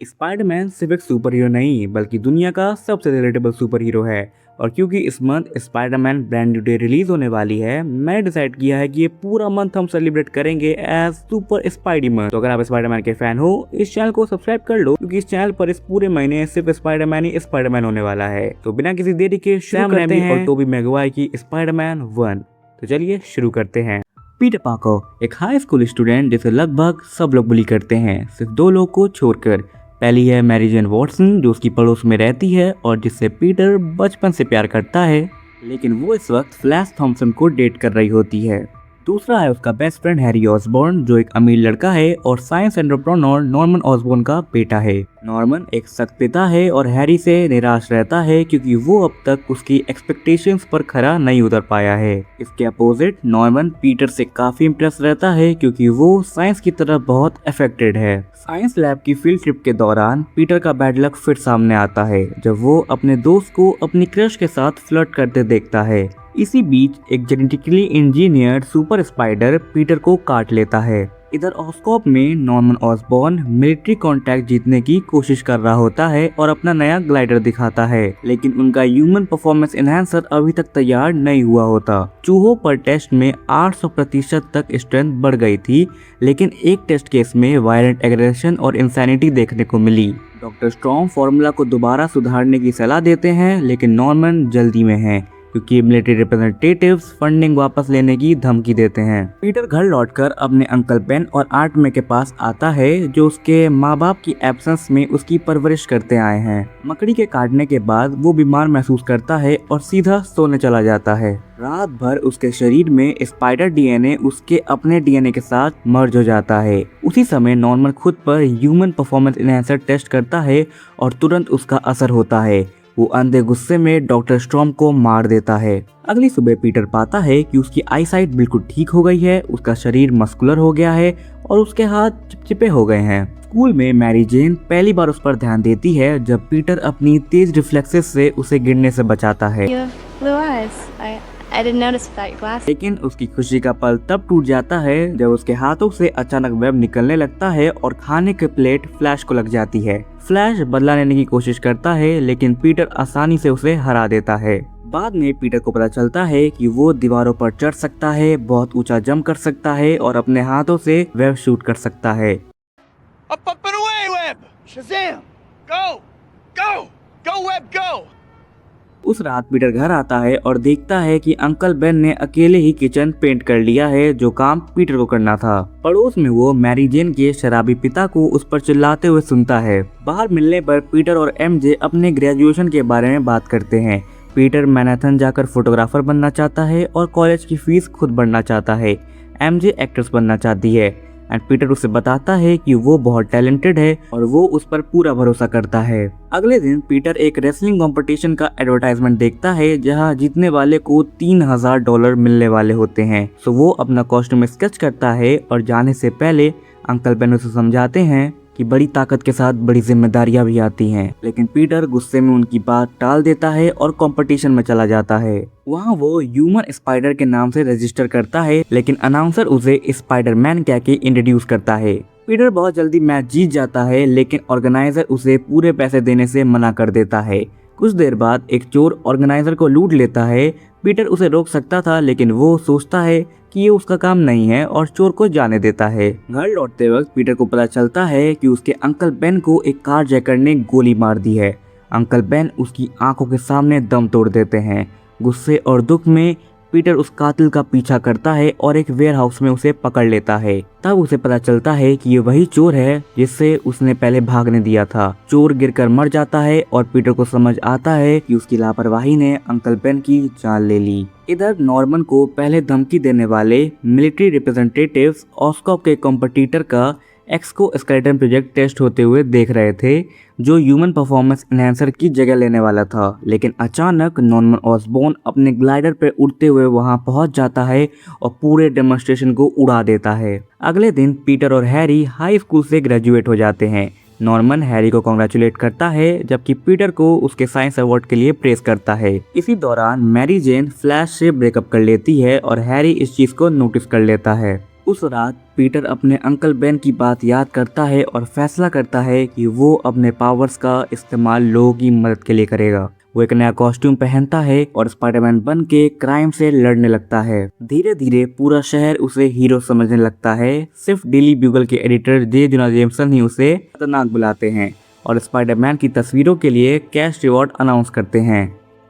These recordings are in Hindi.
स्पाइडरमैन सिर्फ एक सुपर हीरो नहीं बल्कि दुनिया का सबसे रिलेटेबल सुपर हीरो है। और क्योंकि इस month Spiderman brand new day release होने वाली है, मैंने डिसाइड किया है कि ये पूरा मंथ हम सेलिब्रेट करेंगे एज सुपर स्पाइडी मंथ। तो अगर आप स्पाइडरमैन के फैन हो, इस चैनल को सब्सक्राइब कर लो, क्योंकि इस चैनल पर इस पूरे महीने सिर्फ स्पाइडरमैन ही स्पाइडरमैन होने वाला है। तो बिना किसी देरी के शुरू करते हैं और टोबी मैगवायर की स्पाइडरमैन 1। तो चलिए शुरू करते हैं। पीटर पार्कर एक हाई स्कूल स्टूडेंट जिसे लगभग सब लोग बुली करते हैं, सिर्फ दो लोग को छोड़कर। पहली है मैरी जेन वॉटसन, जो उसकी पड़ोस में रहती है और जिससे पीटर बचपन से प्यार करता है, लेकिन वो इस वक्त फ्लैश थॉम्पसन को डेट कर रही होती है। दूसरा है उसका बेस्ट फ्रेंड हैरी ऑसबॉर्न, जो एक अमीर लड़का है और साइंस एंटरप्रेन्योर नॉर्मन ऑसबॉर्न का बेटा है। नॉर्मन एक सख्त पिता है और हैरी से निराश रहता है क्योंकि वो अब तक उसकी एक्सपेक्टेशंस पर खरा नहीं उतर पाया है। इसके अपोजिट नॉर्मन पीटर से काफी इम्प्रेस रहता है क्योंकि वो साइंस की तरफ बहुत अफेक्टेड है। साइंस लैब की फील्ड ट्रिप के दौरान पीटर का बैड लक फिर सामने आता है जब वो अपने दोस्त को अपनी क्रश के साथ फ्लर्ट करते देखता है। इसी बीच एक genetically engineered super spider Peter को काट लेता है। इधर ऑस्कॉप में नॉर्मन ऑसबॉर्न मिलिट्री कॉन्ट्रैक्ट जीतने की कोशिश कर रहा होता है और अपना नया ग्लाइडर दिखाता है, लेकिन उनका ह्यूमन परफॉर्मेंस एनहांसर अभी तक तैयार नहीं हुआ होता। चूहों पर टेस्ट में 800% तक स्ट्रेंथ बढ़ गई थी, लेकिन एक टेस्ट केस में वायलेंट एग्रेशन और इंसैनिटी देखने को मिली। डॉक्टर स्ट्रॉन्ग फॉर्मूला को दोबारा सुधारने की सलाह देते हैं, लेकिन नॉर्मन जल्दी में है क्योंकि मिलिट्री रिप्रेजेंटेटिव्स फंडिंग वापस लेने की धमकी देते हैं। पीटर घर लौटकर अपने अंकल बेन और आंट मे के पास आता है, जो उसके माँ बाप की एब्सेंस में उसकी परवरिश करते आए हैं। मकड़ी के काटने के बाद वो बीमार महसूस करता है और सीधा सोने चला जाता है। रात भर उसके शरीर में स्पाइडर डीएनए उसके अपने डीएनए के साथ मर्ज हो जाता है। उसी समय नॉर्मन खुद पर ह्यूमन परफॉर्मेंस एनहांसर टेस्ट करता है और तुरंत उसका असर होता है। वो अंधे गुस्से में डॉक्टर स्ट्रॉम को मार देता है। अगली सुबह पीटर पाता है कि उसकी आईसाइट बिल्कुल ठीक हो गई है, उसका शरीर मस्कुलर हो गया है और उसके हाथ चिपचिपे हो गए हैं। स्कूल में मैरी जेन पहली बार उस पर ध्यान देती है जब पीटर अपनी तेज रिफ्लेक्सेस से उसे गिरने से बचाता है। लेकिन उसकी खुशी का पल तब टूट जाता है जब उसके हाथों से अचानक वेब निकलने लगता है और खाने की प्लेट फ्लैश को लग जाती है। फ्लैश बदला लेने की कोशिश करता है, लेकिन पीटर आसानी से उसे हरा देता है। बाद में पीटर को पता चलता है कि वो दीवारों पर चढ़ सकता है, बहुत ऊंचा जंप कर सकता है और अपने हाथों से वेब शूट कर सकता है। Up and away, Web! Shazam! Go! Go! Go, Web, go! उस रात पीटर घर आता है और देखता है कि अंकल बेन ने अकेले ही किचन पेंट कर लिया है, जो काम पीटर को करना था। पड़ोस में वो मैरी जेन के शराबी पिता को उस पर चिल्लाते हुए सुनता है। बाहर मिलने पर पीटर और एमजे अपने ग्रेजुएशन के बारे में बात करते हैं। पीटर मैनहट्टन जाकर फोटोग्राफर बनना चाहता है और कॉलेज की फीस खुद भरना चाहता है। एमजे एक्ट्रेस बनना चाहती है एंड पीटर उसे बताता है कि वो बहुत टैलेंटेड है और वो उस पर पूरा भरोसा करता है। अगले दिन पीटर एक रेसलिंग कंपटीशन का एडवर्टाइजमेंट देखता है, जहां जीतने वाले को $3000 मिलने वाले होते हैं। सो वो अपना कॉस्ट्यूम स्केच करता है और जाने से पहले अंकल बेन उसे समझाते हैं कि बड़ी ताकत के साथ बड़ी जिम्मेदारियां भी आती हैं, लेकिन पीटर गुस्से में उनकी बात टाल देता है और कंपटीशन में चला जाता है। वहाँ वो ह्यूमन स्पाइडर के नाम से रजिस्टर करता है, लेकिन अनाउंसर उसे स्पाइडरमैन कह के इंट्रोड्यूस करता है। पीटर बहुत जल्दी मैच जीत जाता है, लेकिन ऑर्गेनाइजर उसे पूरे पैसे देने से मना कर देता है। कुछ देर बाद एक चोर ऑर्गेनाइजर को लूट लेता है। पीटर उसे रोक सकता था, लेकिन वो सोचता है कि ये उसका काम नहीं है और चोर को जाने देता है। घर लौटते वक्त पीटर को पता चलता है कि उसके अंकल बेन को एक कार जैकर ने गोली मार दी है। अंकल बेन उसकी आंखों के सामने दम तोड़ देते हैं। गुस्से और दुख में पीटर उस कातिल का पीछा करता है और एक वेयरहाउस में उसे पकड़ लेता है। तब उसे पता चलता है कि ये वही चोर है जिससे उसने पहले भागने दिया था। चोर गिरकर मर जाता है और पीटर को समझ आता है कि उसकी लापरवाही ने अंकल बेन की जान ले ली। इधर नॉर्मन को पहले धमकी देने वाले मिलिट्री रिप्रेजेंटेटिव्स ऑस्कॉप के कॉम्पिटिटर का एक्सोस्केलेटन प्रोजेक्ट टेस्ट होते हुए देख रहे थे, जो ह्यूमन परफॉर्मेंस एनहांसर की जगह लेने वाला था। लेकिन अचानक नॉर्मन ऑसबॉर्न अपने ग्लाइडर पर उड़ते हुए वहां पहुंच जाता है और पूरे डेमोन्स्ट्रेशन को उड़ा देता है। अगले दिन पीटर और हैरी हाई स्कूल से ग्रेजुएट हो जाते हैं। नॉर्मन हैरी को कॉन्ग्रेचुलेट करता है, जबकि पीटर को उसके साइंस अवार्ड के लिए प्रेज करता है। इसी दौरान मैरी जेन फ्लैश से ब्रेकअप कर लेती है और हैरी इस चीज को नोटिस कर लेता है। उस रात पीटर अपने अंकल बेन की बात याद करता है और फैसला करता है कि वो अपने पावर्स का इस्तेमाल लोगों की मदद के लिए करेगा। वो एक नया कॉस्ट्यूम पहनता है और स्पाइडरमैन बन के क्राइम से लड़ने लगता है। धीरे धीरे पूरा शहर उसे हीरो समझने लगता है। सिर्फ डेली ब्यूगल के एडिटर जे जोनाह जेमसन ही उसे खतरनाक बुलाते हैं और स्पाइडरमैन की तस्वीरों के लिए कैश रिवॉर्ड अनाउंस करते हैं।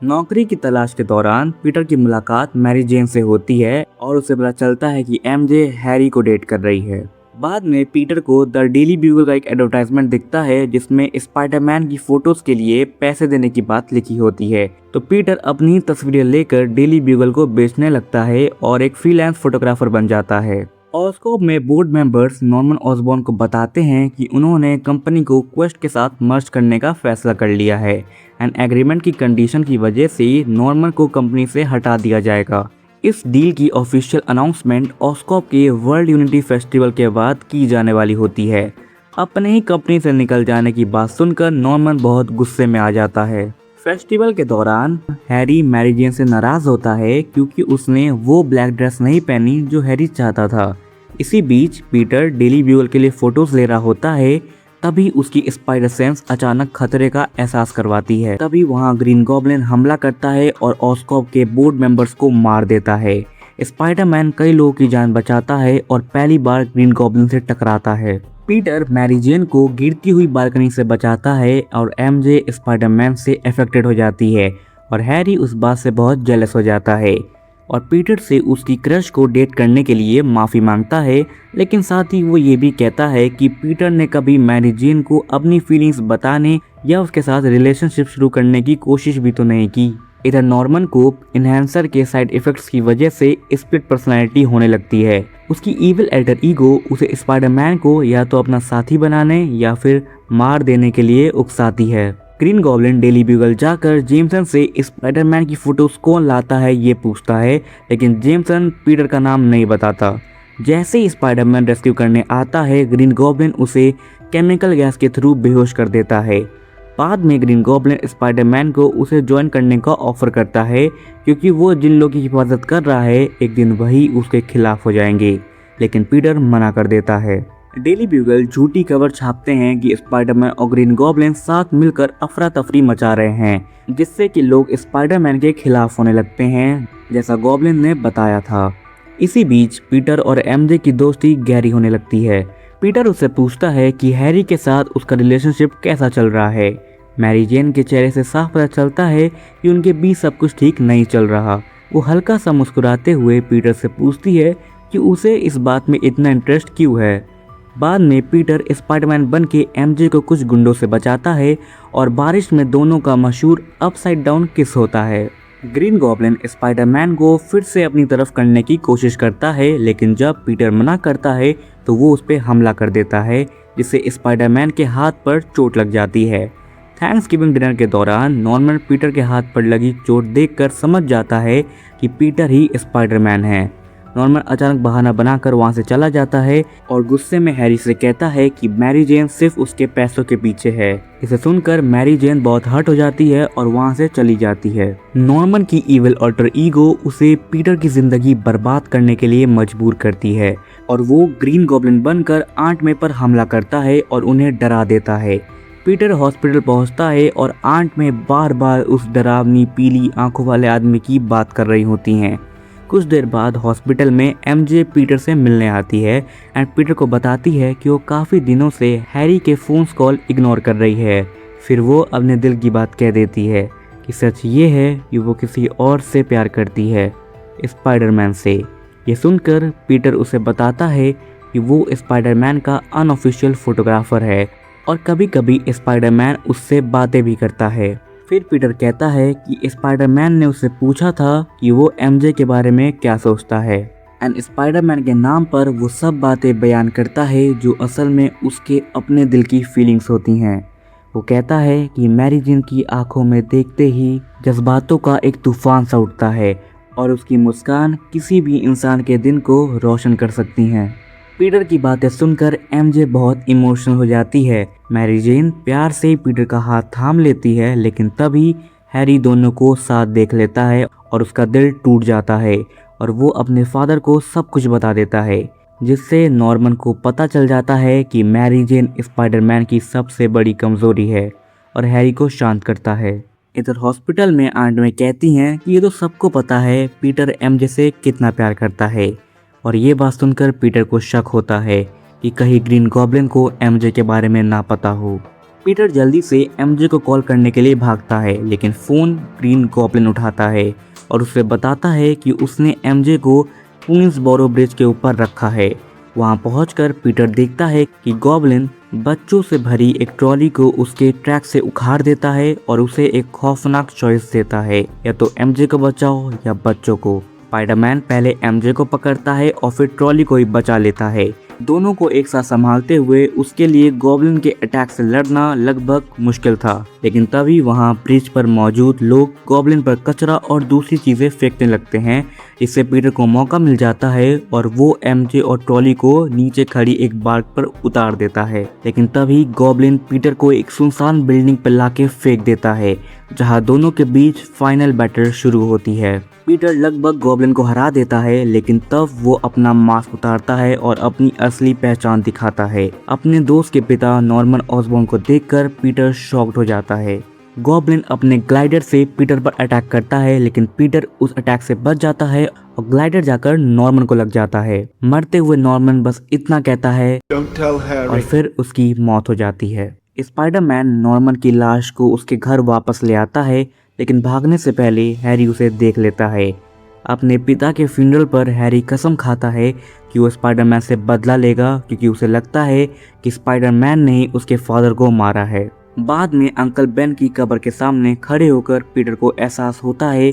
नौकरी की तलाश के दौरान पीटर की मुलाकात मैरी जेन से होती है और उसे पता चलता है कि एमजे हैरी को डेट कर रही है। बाद में पीटर को द डेली ब्यूगल का एक एडवर्टाइजमेंट दिखता है जिसमें स्पाइडरमैन की फोटोज के लिए पैसे देने की बात लिखी होती है। तो पीटर अपनी तस्वीरें लेकर डेली ब्यूगल को बेचने लगता है और एक फ्रीलांस फोटोग्राफर बन जाता है। ऑस्कॉप में बोर्ड मेंबर्स नॉर्मन ऑसबॉर्न को बताते हैं कि उन्होंने कंपनी को क्वेस्ट के साथ मर्ज करने का फैसला कर लिया है एंड एग्रीमेंट की कंडीशन की वजह से नॉर्मन को कंपनी से हटा दिया जाएगा। इस डील की ऑफिशियल अनाउंसमेंट ऑस्कॉप के वर्ल्ड यूनिटी फेस्टिवल के बाद की जाने वाली होती है। अपने ही कंपनी से निकल जाने की बात सुनकर नॉर्मन बहुत गुस्से में आ जाता है। फेस्टिवल के दौरान हैरी मैरी जेन से नाराज होता है क्योंकि उसने वो ब्लैक ड्रेस नहीं पहनी जो हैरी चाहता था। इसी बीच पीटर डेली ब्यूगल के लिए फोटोज ले रहा होता है, तभी उसकी स्पाइडर सेंस अचानक खतरे का एहसास करवाती है। तभी वहां ग्रीन गॉब्लिन हमला करता है और ऑस्कॉप के बोर्ड मेंबर्स को मार देता है। स्पाइडरमैन कई लोगों की जान बचाता है और पहली बार ग्रीन गॉब्लिन से टकराता है। पीटर मैरी जेन को गिरती हुई बालकनी से बचाता है और एमजे स्पाइडरमैन से अफेक्टेड हो जाती है और हैरी उस बात से बहुत जेलस हो जाता है और पीटर से उसकी क्रश को डेट करने के लिए माफ़ी मांगता है, लेकिन साथ ही वो ये भी कहता है कि पीटर ने कभी मैरी जेन को अपनी फीलिंग्स बताने या उसके साथ रिलेशनशिप शुरू करने की कोशिश भी तो नहीं की। इधर नॉर्मन को इन्हेंसर के साइड इफेक्ट्स की वजह से स्प्लिट पर्सनैलिटी होने लगती है। उसकी इविल अल्टर ईगो उसे स्पाइडरमैन को या तो अपना साथी बनाने या फिर मार देने के लिए उकसाती है। ग्रीन गॉब्लिन डेली ब्यूगल जाकर जेमसन से स्पाइडरमैन की फोटोज कौन लाता है ये पूछता है, लेकिन जेमसन पीटर का नाम नहीं बताता। जैसे ही स्पाइडरमैन रेस्क्यू करने आता है, ग्रीन गॉब्लिन उसे केमिकल गैस के थ्रू बेहोश कर देता है। बाद में ग्रीन गॉब्लिन स्पाइडरमैन को उसे ज्वाइन करने का ऑफर करता है क्योंकि वो जिन लोगों की हिफाजत कर रहा है एक दिन वही उसके खिलाफ हो जाएंगे, लेकिन पीटर मना कर देता है। डेली ब्यूगल झूठी खबर छापते हैं कि स्पाइडरमैन और ग्रीन गॉब्लिन साथ मिलकर अफरा तफरी मचा रहे हैं, जिससे कि लोग स्पाइडरमैन के खिलाफ होने लगते हैं, जैसा गॉब्लिन ने बताया था। इसी बीच पीटर और एमजे की दोस्ती गहरी होने लगती है। पीटर उससे पूछता है कि हैरी के साथ उसका रिलेशनशिप कैसा चल रहा है। मैरी जेन के चेहरे से साफ पता चलता है कि उनके बीच सब कुछ ठीक नहीं चल रहा। वो हल्का सा मुस्कुराते हुए पीटर से पूछती है कि उसे इस बात में इतना इंटरेस्ट क्यों है। बाद में पीटर स्पाइडरमैन बन के एमजे को कुछ गुंडों से बचाता है और बारिश में दोनों का मशहूर अपसाइड डाउन किस होता है। ग्रीन गॉब्लिन स्पाइडरमैन को फिर से अपनी तरफ करने की कोशिश करता है, लेकिन जब पीटर मना करता है तो वो उस पर हमला कर देता है, जिससे स्पाइडरमैन के हाथ पर चोट लग जाती है। थैंक्सगिविंग डिनर के दौरान नॉर्मन पीटर के हाथ पर लगी चोट देखकर समझ जाता है कि पीटर ही स्पाइडरमैन है। नॉर्मन अचानक बहाना बनाकर वहां से चला जाता है और गुस्से में हैरी से कहता है कि मैरी जेन सिर्फ उसके पैसों के पीछे है। इसे सुनकर मैरी जेन बहुत हर्ट हो जाती है और वहां से चली जाती है। नॉर्मन की इविल अल्टर ईगो उसे पीटर की जिंदगी बर्बाद करने के लिए मजबूर करती है और वो ग्रीन गॉब्लिन बनकर आंट मे पर हमला करता है और उन्हें डरा देता है। पीटर हॉस्पिटल पहुंचता है और आंट में बार बार उस डरावनी पीली आंखों वाले आदमी की बात कर रही होती हैं। कुछ देर बाद हॉस्पिटल में एमजे पीटर से मिलने आती है एंड पीटर को बताती है कि वो काफ़ी दिनों से हैरी के फ़ोन कॉल इग्नोर कर रही है। फिर वो अपने दिल की बात कह देती है कि सच ये है कि वो किसी और से प्यार करती है, स्पाइडरमैन से। ये सुनकर पीटर उसे बताता है कि वो स्पाइडरमैन का अनऑफिशियल फोटोग्राफर है और कभी कभी स्पाइडरमैन उससे बातें भी करता है। फिर पीटर कहता है कि स्पाइडरमैन ने उससे पूछा था कि वो एमजे के बारे में क्या सोचता है एंड स्पाइडरमैन के नाम पर वो सब बातें बयान करता है जो असल में उसके अपने दिल की फीलिंग्स होती हैं। वो कहता है कि मैरी जेन की आंखों में देखते ही जज्बातों का एक तूफान सा उठता है और उसकी मुस्कान किसी भी इंसान के दिन को रोशन कर सकती हैं। पीटर की बातें सुनकर एमजे बहुत इमोशनल हो जाती है। मैरी जेन प्यार से पीटर का हाथ थाम लेती है, लेकिन तभी हैरी दोनों को साथ देख लेता है और उसका दिल टूट जाता है और वो अपने फादर को सब कुछ बता देता है। जिससे नॉर्मन को पता चल जाता है कि मैरी जेन स्पाइडरमैन की सबसे बड़ी कमजोरी है और हैरी को शांत करता है। इधर हॉस्पिटल में आंट में कहती हैं कि ये तो सबको पता है पीटर एमजे से कितना प्यार करता है, और ये बात सुनकर पीटर को शक होता है कि कहीं ग्रीन गॉब्लिन को एमजे के बारे में ना पता हो। पीटर जल्दी से एमजे को कॉल करने के लिए भागता है, लेकिन फ़ोन ग्रीन गॉब्लिन उठाता है और उसे बताता है कि उसने एमजे को क्वींसबोरो ब्रिज के ऊपर रखा है। वहां पहुंचकर पीटर देखता है कि गॉब्लिन बच्चों से भरी एक ट्रॉली को उसके ट्रैक से उखाड़ देता है और उसे एक खौफनाक चॉइस देता है, या तो एमजे को बचाओ या बच्चों को। स्पाइडरमैन पहले एमजे को पकड़ता है और फिर ट्रॉली को ही बचा लेता है। दोनों को एक साथ संभालते हुए उसके लिए गॉब्लिन के अटैक से लड़ना लगभग मुश्किल था, लेकिन तभी वहां ब्रिज पर मौजूद लोग गॉब्लिन पर कचरा और दूसरी चीजें फेंकने लगते हैं, इससे पीटर को मौका मिल जाता है और वो एमजे और ट्रॉली को नीचे खड़ी एक बार्क पर उतार देता है। लेकिन तभी गॉब्लिन पीटर को एक सुनसान बिल्डिंग पर लाके फेंक देता है, जहां दोनों के बीच फाइनल बैटल शुरू होती है। पीटर लगभग गॉब्लिन को हरा देता है, लेकिन तब वो अपना मास्क उतारता है और अपनी असली पहचान दिखाता है। अपने दोस्त के पिता नॉर्मन ऑसबॉर्न को देखकर पीटर शॉक्ड हो जाता है। गॉब्लिन अपने ग्लाइडर से पीटर पर अटैक करता है, लेकिन पीटर उस अटैक से बच जाता है और ग्लाइडर जाकर नॉर्मन को लग जाता है। मरते हुए नॉर्मन बस इतना कहता है Don't tell Harry. और फिर उसकी मौत हो जाती है। स्पाइडरमैन नॉर्मन की लाश को उसके घर वापस ले आता है, लेकिन भागने से पहले हैरी उसे देख लेता है। अपने पिता के फ्यूनरल पर हैरी कसम खाता है कि वो स्पाइडरमैन से बदला लेगा, क्योंकि उसे लगता है कि स्पाइडरमैन ने ही उसके फादर को मारा है। बाद में अंकल बेन की कब्र के सामने खड़े होकर पीटर को एहसास होता है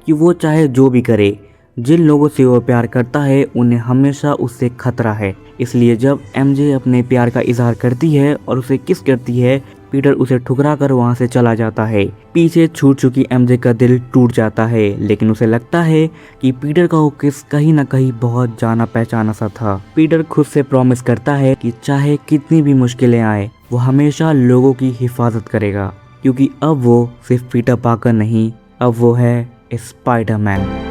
कि वो चाहे जो भी करे, जिन लोगों से वो प्यार करता है उन्हें हमेशा उससे खतरा है। इसलिए जब एमजे अपने प्यार का इजहार करती है और उसे किस करती है, पीटर उसे ठुकरा कर वहाँ से चला जाता है। पीछे छूट चुकी एमजे का दिल टूट जाता है, लेकिन उसे लगता है कि पीटर का वो किस कहीं ना कहीं बहुत जाना पहचाना सा था। पीटर खुद से प्रॉमिस करता है कि चाहे कितनी भी मुश्किलें आए, वो हमेशा लोगों की हिफाजत करेगा, क्योंकि अब वो सिर्फ पीटर पार्कर नहीं, अब वो है स्पाइडरमैन।